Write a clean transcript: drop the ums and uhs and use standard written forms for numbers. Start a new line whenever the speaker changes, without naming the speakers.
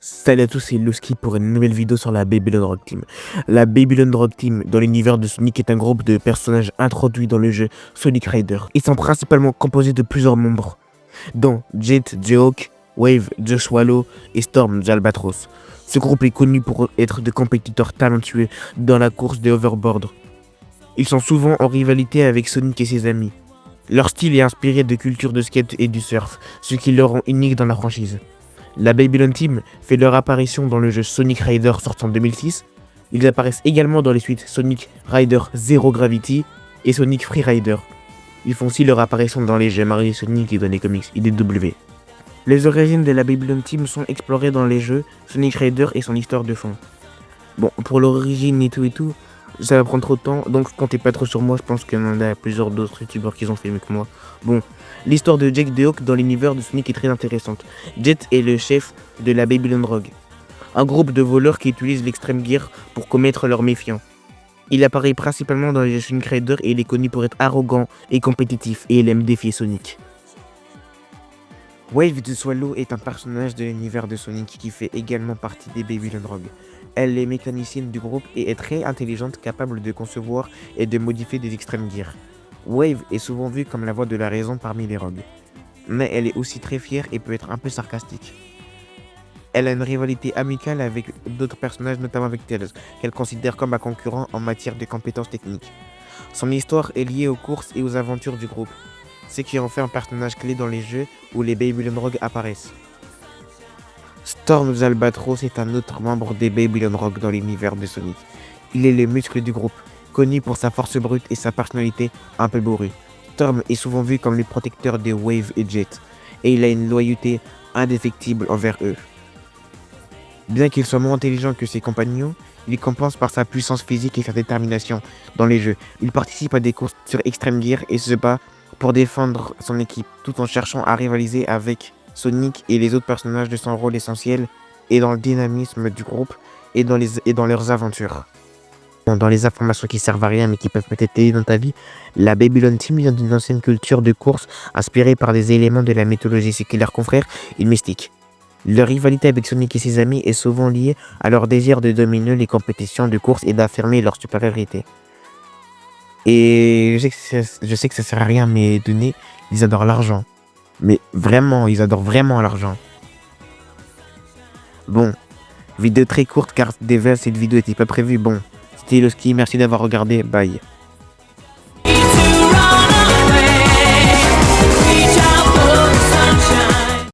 Salut à tous, c'est Loski pour une nouvelle vidéo sur la Babylon Rock Team. La Babylon Rock Team, dans l'univers de Sonic, est un groupe de personnages introduits dans le jeu Sonic Rider. Ils sont principalement composés de plusieurs membres, dont Jet, J-Hawk, Wave, Swallow et Storm, Albatros. Ce groupe est connu pour être de compétiteurs talentueux dans la course des hoverboards. Ils sont souvent en rivalité avec Sonic et ses amis. Leur style est inspiré de culture de skate et du surf, ce qui leur rend unique dans la franchise. La Babylon Team fait leur apparition dans le jeu Sonic Rider sorti en 2006. Ils apparaissent également dans les suites Sonic Rider Zero Gravity et Sonic Free Rider. Ils font aussi leur apparition dans les jeux Mario Sonic et dans les comics IDW. Les origines de la Babylon Team sont explorées dans les jeux Sonic Rider et son histoire de fond. Bon, pour l'origine et tout, ça va prendre trop de temps, donc comptez pas trop sur moi, je pense qu'il y en a plusieurs d'autres youtubeurs qui ont fait mieux que moi. Bon, l'histoire de Jet the Hawk dans l'univers de Sonic est très intéressante. Jet est le chef de la Babylon Rogue, un groupe de voleurs qui utilisent l'extrême gear pour commettre leurs méfiants. Il apparaît principalement dans les Sonic Rider et il est connu pour être arrogant et compétitif, et il aime défier Sonic. Wave the Swallow est un personnage de l'univers de Sonic qui fait également partie des Babylon Rogue. Elle est mécanicienne du groupe et est très intelligente, capable de concevoir et de modifier des extrêmes gears. Wave est souvent vue comme la voix de la raison parmi les rogues, mais elle est aussi très fière et peut être un peu sarcastique. Elle a une rivalité amicale avec d'autres personnages, notamment avec Tails, qu'elle considère comme un concurrent en matière de compétences techniques. Son histoire est liée aux courses et aux aventures du groupe, ce qui en fait un personnage clé dans les jeux où les Babylon Rogue apparaissent. Storm Albatros est un autre membre des Babylon Rogue dans l'univers de Sonic. Il est le muscle du groupe, connu pour sa force brute et sa personnalité un peu bourrue. Storm est souvent vu comme le protecteur de Wave et Jet, et il a une loyauté indéfectible envers eux. Bien qu'il soit moins intelligent que ses compagnons, il compense par sa puissance physique et sa détermination dans les jeux. Il participe à des courses sur Extreme Gear et se bat pour défendre son équipe, tout en cherchant à rivaliser avec Sonic et les autres personnages de son rôle essentiel et dans le dynamisme du groupe et dans leurs aventures. Dans les informations qui servent à rien mais qui peuvent peut-être t'aider dans ta vie, la Babylon Team vient d'une ancienne culture de course inspirée par des éléments de la mythologie séculaire confrère et mystique. Leur rivalité avec Sonic et ses amis est souvent liée à leur désir de dominer les compétitions de course et d'affirmer leur supériorité. Et je sais que ça sert à rien, mais donner, ils adorent l'argent. Mais vraiment, ils adorent vraiment l'argent. Bon, vidéo très courte car déjà cette vidéo n'était pas prévue. Bon, c'était Loski, merci d'avoir regardé, bye.